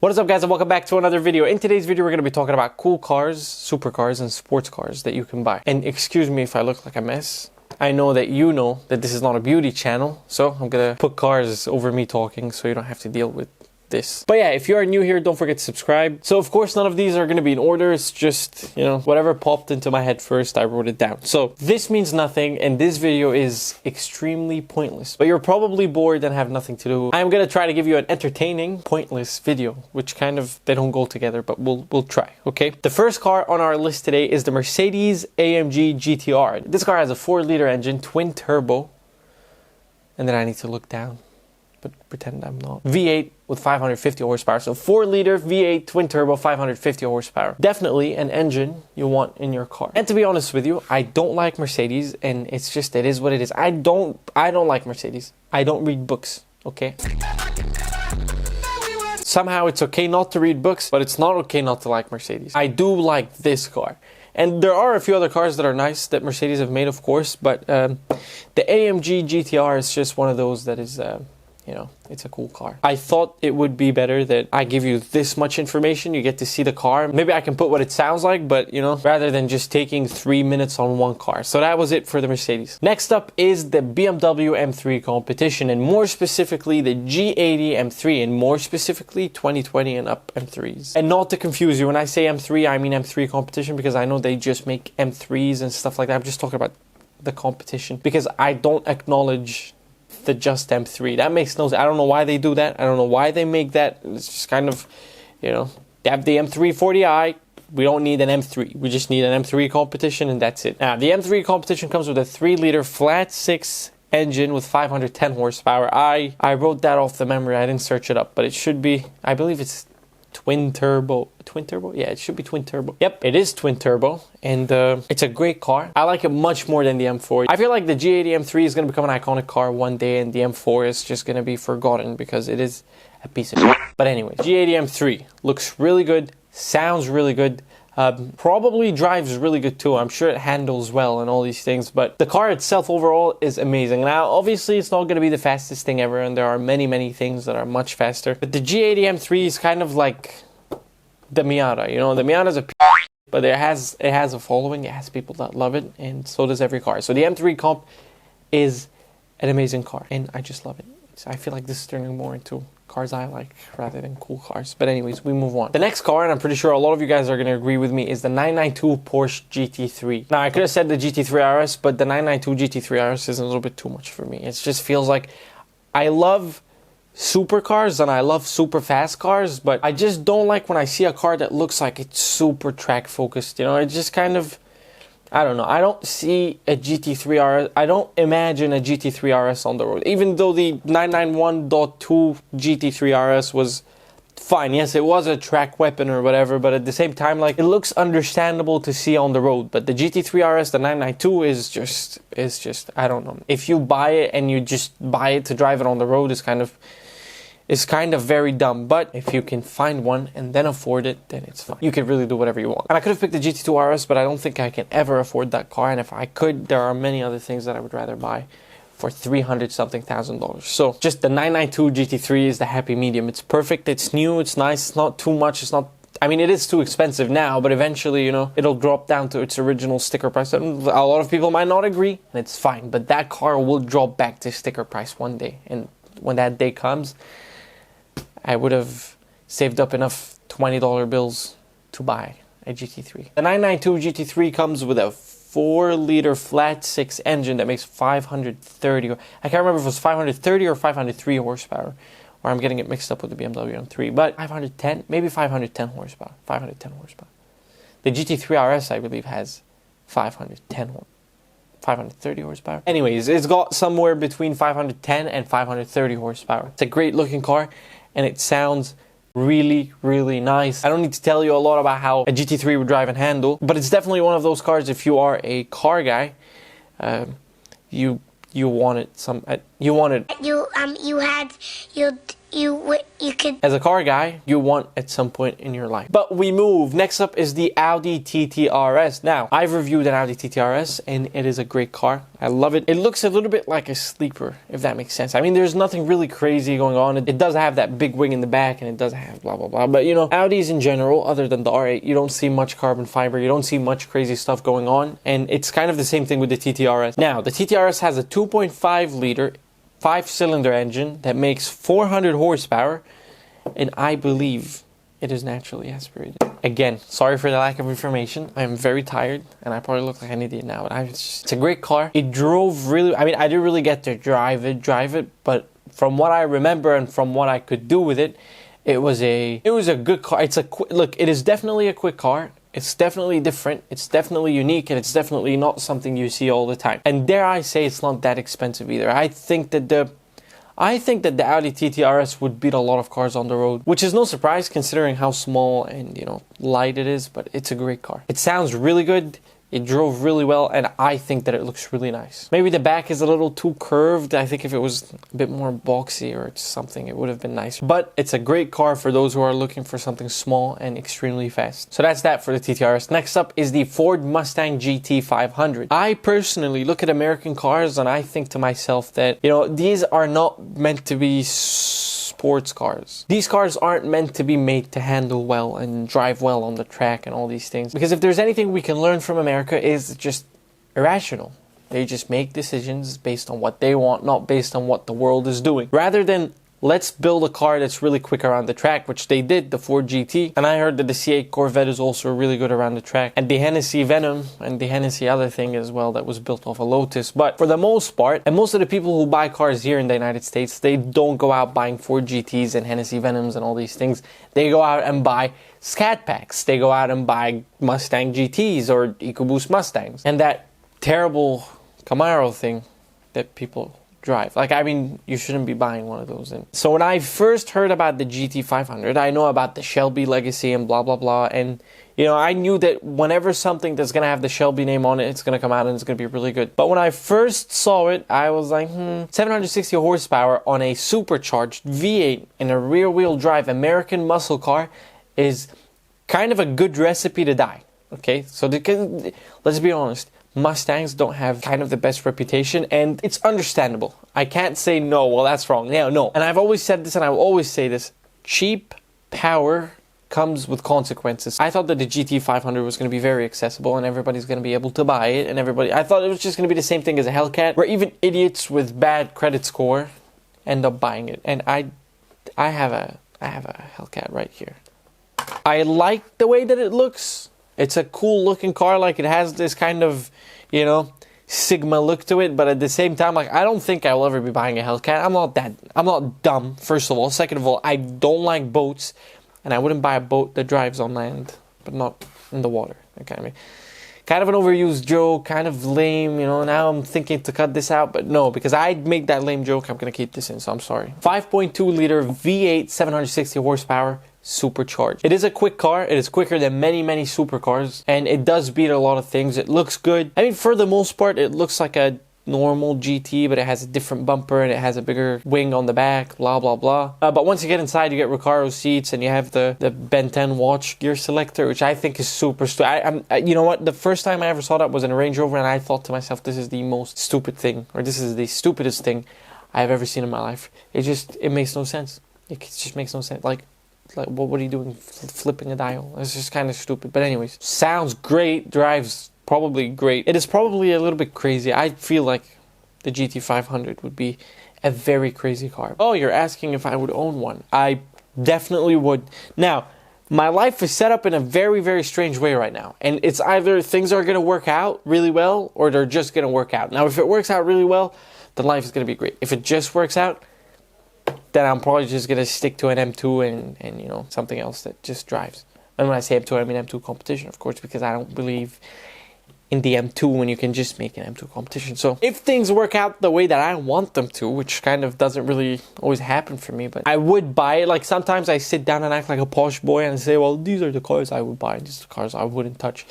What is up, guys, and welcome back to another video. In today's video, we're going to be talking about cool cars, supercars, and sports cars that you can buy. And excuse me if I look like a mess. I know that this is not a beauty channel, so I'm going to put cars over me talking so you don't have to deal with this. But yeah, if you are new here, don't forget to subscribe. So of course, none of these are going to be in order. It's just, whatever popped into my head first, I wrote it down. So this means nothing, and this video is extremely pointless. But you're probably bored and have nothing to do. I'm going to try to give you an entertaining, pointless video, which kind of, they don't go together, but we'll try, okay? The first car on our list today is the Mercedes-AMG GT-R. This car has a 4-liter engine, twin turbo, and then I need to look down, but pretend I'm not. V8 with 550 horsepower. So 4-liter V8 twin turbo, 550 horsepower. Definitely an engine you want in your car. And to be honest with you, I don't like Mercedes, and it is what it is. I don't like Mercedes. I don't read books, okay? Somehow it's okay not to read books, but it's not okay not to like Mercedes. I do like this car. And there are a few other cars that are nice that Mercedes have made, of course, but the AMG GT-R is just one of those that is, it's a cool car. I thought it would be better that I give you this much information. You get to see the car. Maybe I can put what it sounds like, but rather than just taking 3 minutes on one car. So that was it for the Mercedes. Next up is the BMW M3 competition, and more specifically the G80 M3, and more specifically 2020 and up M3s. And not to confuse you, when I say M3, I mean M3 competition, because I know they just make M3s and stuff like that. I'm just talking about the competition, because I don't acknowledge the just M3. That makes no sense. I don't know why they do that. I don't know why they make that. It's just kind of, they have the M340i. We don't need an M3. We just need an M3 competition, and that's it. Now, the M3 competition comes with a 3-liter flat 6 engine with 510 horsepower. I wrote that off the memory. I didn't search it up, but it should be, I believe it's twin turbo. Twin turbo? Yeah, it should be twin turbo. Yep, it is twin turbo, and it's a great car. I like it much more than the M4. I feel like the G80 M3 is going to become an iconic car one day, and the M4 is just going to be forgotten because it is a piece of shit. But anyway, G80 M3 looks really good, sounds really good, probably drives really good too. I'm sure it handles well and all these things, but the car itself overall is amazing. Now, obviously, it's not going to be the fastest thing ever, and there are many things that are much faster. But the G80 M3 is kind of like the Miata. The Miata's a but it has a following. It has people that love it, and so does every car. So the M3 comp is an amazing car, and I just love it. So I feel like this is turning more into cars I like rather than cool cars. But anyways, we move on. The next car, and I'm pretty sure a lot of you guys are going to agree with me, is the 992 Porsche GT3. Now, I could have said the GT3 RS, but the 992 GT3 RS is a little bit too much for me. It just feels like I love supercars and I love super fast cars, but I just don't like when I see a car that looks like it's super track focused. It just kind of, I don't know. I don't see a GT3 RS. I don't imagine a GT3 RS on the road. Even though the 991.2 GT3 RS was fine. Yes, it was a track weapon or whatever, but at the same time, it looks understandable to see on the road. But the GT3 RS, the 992, is just, I don't know. If you buy it and you just buy it to drive it on the road, it's kind of very dumb. But if you can find one and then afford it, then it's fine. You can really do whatever you want. And I could have picked the GT2 RS, but I don't think I can ever afford that car. And if I could, there are many other things that I would rather buy for $300-something thousand. So just the 992 GT3 is the happy medium. It's perfect. It's new. It's nice. It's not too much. It's not, it is too expensive now, but eventually, it'll drop down to its original sticker price. And a lot of people might not agree, and it's fine. But that car will drop back to sticker price one day. And when that day comes, I would have saved up enough $20 bills to buy a GT3. The 992 GT3 comes with a 4-liter flat 6 engine that makes 530. I can't remember if it was 530 or 503 horsepower, or I'm getting it mixed up with the BMW M3. But 510, maybe 510 horsepower. 510 horsepower. The GT3 RS, I believe, has 530 horsepower. Anyways, it's got somewhere between 510 and 530 horsepower. It's a great looking car, and it sounds really nice. I don't need to tell you a lot about how a GT3 would drive and handle, but it's definitely one of those cars. If you are a car guy, you wanted you could. As a car guy, you want at some point in your life. But we move. Next up is the Audi TT RS. Now, I've reviewed an Audi TT RS and it is a great car. I love it. It looks a little bit like a sleeper, if that makes sense. I mean, there's nothing really crazy going on. It does have that big wing in the back and it does have blah, blah, blah. But you know, Audis in general, other than the R8, you don't see much carbon fiber. You don't see much crazy stuff going on. And it's kind of the same thing with the TT RS. Now, the TT RS has a 2.5 liter 5-cylinder engine that makes 400 horsepower, and I believe it is naturally aspirated. Again, sorry for the lack of information. I am very tired, and I probably look like an idiot now, but it's a great car. It drove really, I mean, I didn't really get to drive it, but from what I remember and from what I could do with it, it was a good car. Look, it is definitely a quick car. It's definitely different, it's definitely unique, and it's definitely not something you see all the time. And dare I say, it's not that expensive either. I think that the Audi TT RS would beat a lot of cars on the road, which is no surprise considering how small and, you know, light it is, but it's a great car. It sounds really good. It drove really well, and I think that it looks really nice. Maybe the back is a little too curved. I think if it was a bit more boxy or something, it would have been nicer. But it's a great car for those who are looking for something small and extremely fast. So that's that for the TTRS. Next up is the Ford Mustang GT 500. I personally look at American cars and I think to myself that, you know, these are not meant to be sports cars. These cars aren't meant to be made to handle well and drive well on the track and all these things. Because if there's anything we can learn from America, is just irrational. They just make decisions based on what they want, not based on what the world is doing. Rather than let's build a car that's really quick around the track, which they did, the Ford GT. And I heard that the C8 Corvette is also really good around the track. And the Hennessy Venom and the Hennessy other thing as well that was built off a Lotus. But for the most part, and most of the people who buy cars here in the United States, they don't go out buying Ford GTs and Hennessy Venoms and all these things. They go out and buy Scat Packs. They go out and buy Mustang GTs or EcoBoost Mustangs. And that terrible Camaro thing that people drive. Like, I mean, you shouldn't be buying one of those. And so when I first heard about the GT500, I know about the Shelby legacy and blah, blah, blah. And, you know, I knew that whenever something that's going to have the Shelby name on it, it's going to come out and it's going to be really good. But when I first saw it, I was like, 760 horsepower on a supercharged V8 in a rear-wheel drive American muscle car is kind of a good recipe to die. Okay? So, let's be honest. Mustangs don't have kind of the best reputation, and it's understandable. I can't say no, well, that's wrong. Yeah, no. And I've always said this, and I will always say this. Cheap power comes with consequences. I thought that the GT500 was going to be very accessible, and everybody's going to be able to buy it, and I thought it was just going to be the same thing as a Hellcat, where even idiots with bad credit score end up buying it. And I have a Hellcat right here. I like the way that it looks. It's a cool looking car, like it has this kind of, you know, Sigma look to it, but at the same time, like, I don't think I will ever be buying a Hellcat. I'm not dumb, first of all. Second of all, I don't like boats, and I wouldn't buy a boat that drives on land, but not in the water. Okay, I mean, kind of an overused joke, kind of lame, you know. Now I'm thinking to cut this out, but no, because I make that lame joke, I'm gonna keep this in, so I'm sorry. 5.2 liter V8, 760 horsepower, supercharged. It is a quick car. It is quicker than many supercars, and it does beat a lot of things. It looks good. I mean, for the most part, it looks like a normal GT, but it has a different bumper and it has a bigger wing on the back, blah blah blah. But once you get inside, you get Recaro seats and you have the Ben 10 watch gear selector, which I think is super stupid. You know what? The first time I ever saw that was in a Range Rover, and I thought to myself, this is the most stupid thing, or this is the stupidest thing I've ever seen in my life. It makes no sense. It just makes no sense. Like, what are you doing flipping a dial? It's just kind of stupid. But anyways, sounds great, drives probably great. It is probably a little bit crazy. I feel like the GT500 would be a very crazy car. Oh, you're asking if I would own one. I definitely would. Now, my life is set up in a very strange way right now. And it's either things are going to work out really well, or they're just going to work out. Now, if it works out really well, then life is going to be great. If it just works out, then I'm probably just going to stick to an M2 and, you know, something else that just drives. And when I say M2, I mean M2 competition, of course, because I don't believe in the M2 when you can just make an M2 competition. So if things work out the way that I want them to, which kind of doesn't really always happen for me, but I would buy it. Like, sometimes I sit down and act like a posh boy and say, well, these are the cars I would buy. These are the cars I wouldn't touch.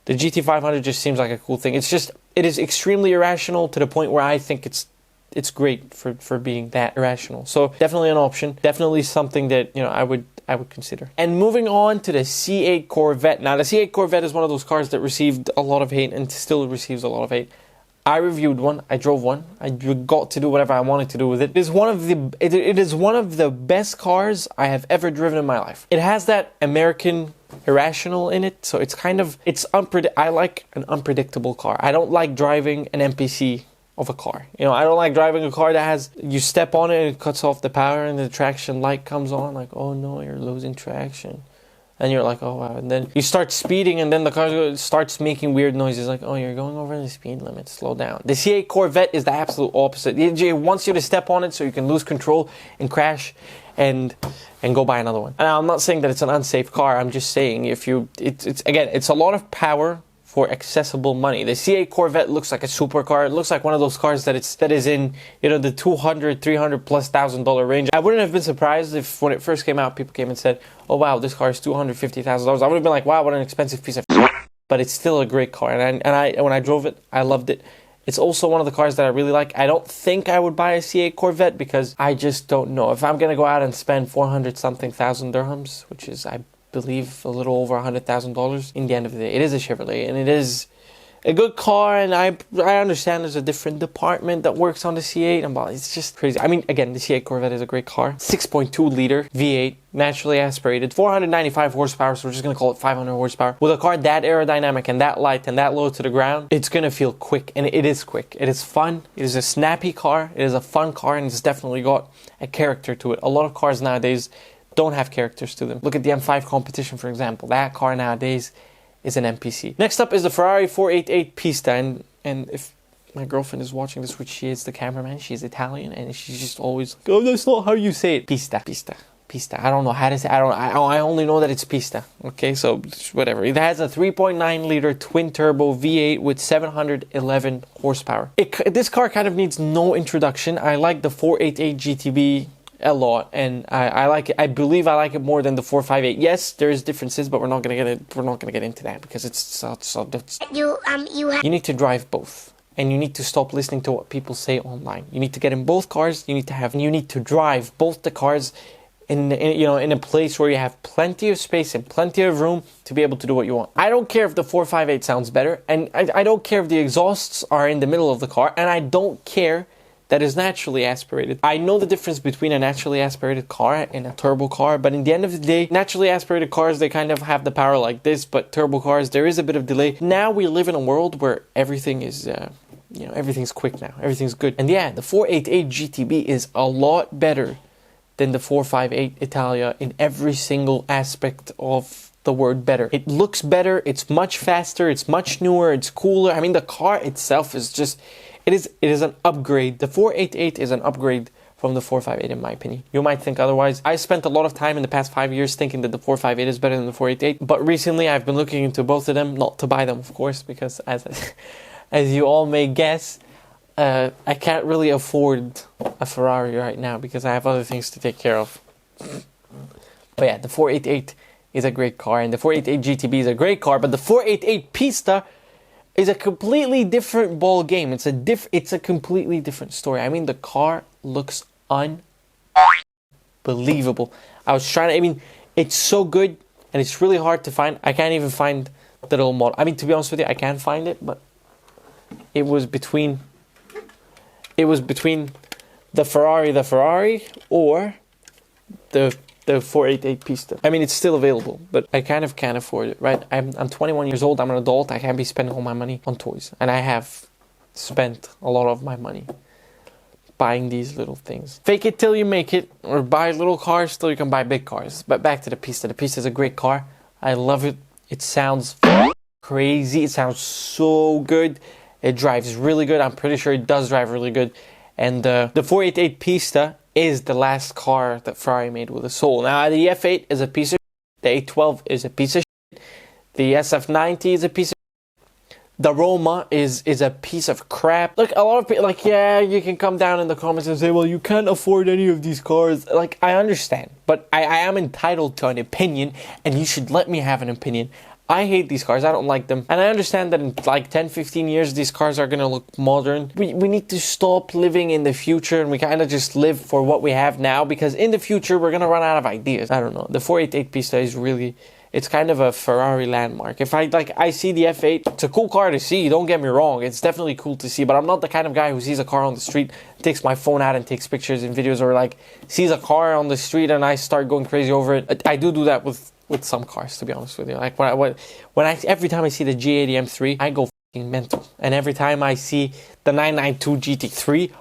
The GT500 just seems like a cool thing. It is extremely irrational to the point where I think it's it's great for being that irrational. So definitely an option. Definitely something that, you know, I would consider. And moving on to the C8 Corvette. Now, the C8 Corvette is one of those cars that received a lot of hate and still receives a lot of hate. I reviewed one. I drove one. I got to do whatever I wanted to do with it. It is one of the best cars I have ever driven in my life. It has that American irrational in it, so I like an unpredictable car. I don't like driving an NPC of a car. You know, I don't like driving a car that you step on it and it cuts off the power and the traction light comes on, like, oh no, you're losing traction. And you're like, oh wow. And then you start speeding and then the car starts making weird noises like, oh, you're going over the speed limit, slow down. The C8 Corvette is the absolute opposite. It wants you to step on it so you can lose control and crash and go buy another one. And I'm not saying that it's an unsafe car. I'm just saying it's a lot of power for accessible money. The C8 Corvette looks like a supercar. It looks like one of those cars that is in, you know, the $200,000, $300,000+ range. I wouldn't have been surprised if when it first came out, people came and said, "Oh wow, this car is $250,000." I would have been like, "Wow, what an expensive piece of." But it's still a great car, and when I drove it, I loved it. It's also one of the cars that I really like. I don't think I would buy a C8 Corvette because I just don't know if I'm gonna go out and spend 400-something thousand dirhams, which is, I believe, a little over $100,000. In the end of the day, it is a Chevrolet and it is a good car, and I understand there's a different department that works on the C8, and it's just crazy. I mean, again, the C8 Corvette is a great car. 6.2 liter V8, naturally aspirated, 495 horsepower, so we're just gonna call it 500 horsepower. With a car that aerodynamic and that light and that low to the ground, it's gonna feel quick, and it is quick. It is fun. It is a snappy car. It is a fun car, and it's definitely got a character to it. A lot of cars nowadays don't have characters to them. Look at the M5 Competition, for example. That car nowadays is an NPC. Next up is the Ferrari 488 Pista, and if my girlfriend is watching this, which she is the cameraman, she's Italian, and she's just always like, oh, that's not how you say it. Pista. I don't know how to say. I only know that it's Pista. Okay, so whatever. It has a 3.9 liter twin turbo V8 with 711 horsepower. This car kind of needs no introduction. I like the 488 GTB a lot, and I like it. I believe I like it more than the 458. Yes, there's differences, but we're not gonna get into that because you need to drive both, and you need to stop listening to what people say online. You need to get in both cars. You need to drive both the cars in a place where you have plenty of space and plenty of room to be able to do what you want. I don't care if the 458 sounds better, and I don't care if the exhausts are in the middle of the car, and I don't care that is naturally aspirated. I know the difference between a naturally aspirated car and a turbo car, but in the end of the day, naturally aspirated cars, they kind of have the power like this, but turbo cars, there is a bit of delay. Now we live in a world where everything is, everything's quick now. Everything's good. And yeah, the 488 GTB is a lot better than the 458 Italia in every single aspect of the word better. It looks better, it's much faster, it's much newer, it's cooler. I mean, the car itself is just... It is an upgrade. The 488 is an upgrade from the 458 in my opinion. You might think otherwise. I spent a lot of time in the past 5 years thinking that the 458 is better than the 488, but recently I've been looking into both of them, not to buy them of course, because as you all may guess, I can't really afford a Ferrari right now because I have other things to take care of. But yeah, the 488 is a great car, and the 488 GTB is a great car, but the 488 Pista is a completely different ball game. It's a completely different story. I mean, the car looks unbelievable. It's so good, and it's really hard to find. I can't even find the little model. I mean, to be honest with you, I can find it, but it was between the Ferrari or the 488 Pista. I mean, it's still available, but I kind of can't afford it, right? I'm 21 years old, I'm an adult, I can't be spending all my money on toys. And I have spent a lot of my money buying these little things. Fake it till you make it, or buy little cars till you can buy big cars. But back to the Pista. The Pista is a great car. I love it. It sounds crazy. It sounds so good. It drives really good. I'm pretty sure it does drive really good. And the 488 Pista is the last car that Ferrari made with a soul. Now, the F8 is a piece of shit. The 812 is a piece of shit. The SF90 is a piece of shit. The Roma is a piece of crap. Look, a lot of people, yeah, you can come down in the comments and say, well, you can't afford any of these cars. I understand. But I am entitled to an opinion, and you should let me have an opinion. I hate these cars. I don't like them. And I understand that in like 10, 15 years, these cars are going to look modern. We need to stop living in the future and we kind of just live for what we have now, because in the future, we're going to run out of ideas. I don't know. The 488 Pista is really, it's kind of a Ferrari landmark. If I see the F8, it's a cool car to see. Don't get me wrong. It's definitely cool to see, but I'm not the kind of guy who sees a car on the street, takes my phone out and takes pictures and videos, or like sees a car on the street and I start going crazy over it. I do that with some cars, to be honest with you. Like every time I see the G80 M3, I go fucking mental. And every time I see the 992 GT3,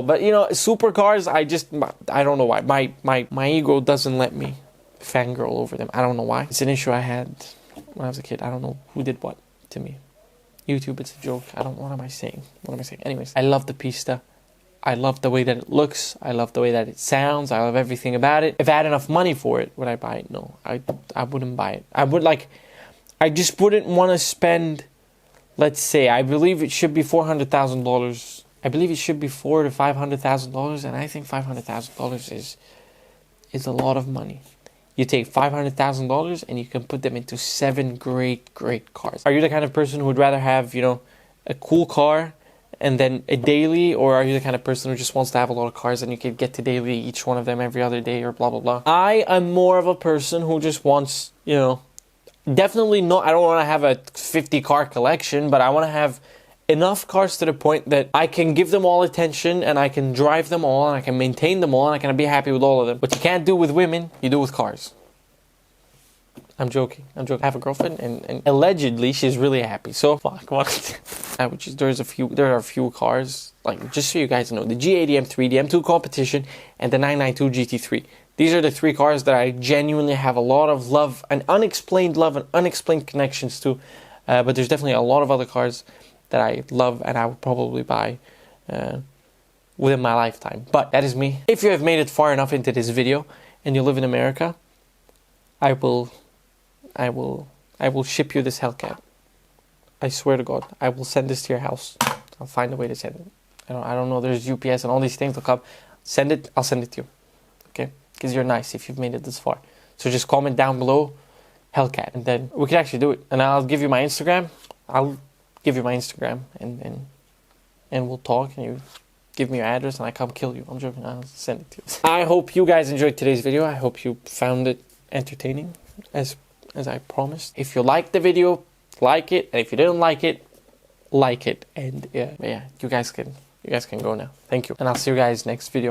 but you know, supercars, I don't know why. My ego doesn't let me fangirl over them. I don't know why. It's an issue I had when I was a kid. I don't know who did what to me. YouTube, it's a joke. What am I saying? Anyways, I love the Pista. I love the way that it looks. I love the way that it sounds. I love everything about it. If I had enough money for it, would I buy it? No, I wouldn't buy it. I just wouldn't want to spend, let's say, I believe it should be $400,000. I believe it should be $400,000 to $500,000, and I think $500,000 is a lot of money. You take $500,000 and you can put them into 7 great cars. Are you the kind of person who would rather have, you know, a cool car and then a daily, or are you the kind of person who just wants to have a lot of cars and you can get to daily each one of them every other day, or blah blah blah? I am more of a person who just wants, you know, definitely not, I don't want to have a 50 car collection, but I want to have enough cars to the point that I can give them all attention and I can drive them all and I can maintain them all and I can be happy with all of them. What you can't do with women, you do with cars. I'm joking. I have a girlfriend and allegedly she's really happy. So fuck what? There are a few cars, like, just so you guys know, the G80 M3, the M2 Competition, and the 992 GT3. These are the 3 cars that I genuinely have a lot of love and unexplained connections to. But there's definitely a lot of other cars that I love and I would probably buy within my lifetime. But that is me. If you have made it far enough into this video and you live in America, I will ship you this Hellcat. I swear to God, I will send this to your house. I'll find a way to send it. I don't know. There's UPS and all these things will come. Send it. I'll send it to you. Okay? Because you're nice if you've made it this far. So just comment down below Hellcat, and then we can actually do it. And I'll give you my Instagram. I'll give you my Instagram, and we'll talk. And you give me your address, and I come kill you. I'm joking. I'll send it to you. I hope you guys enjoyed today's video. I hope you found it entertaining, as I promised. If you liked the video, like it, and if you didn't like it, like it. And yeah, you guys can go now. Thank you, and I'll see you guys next video.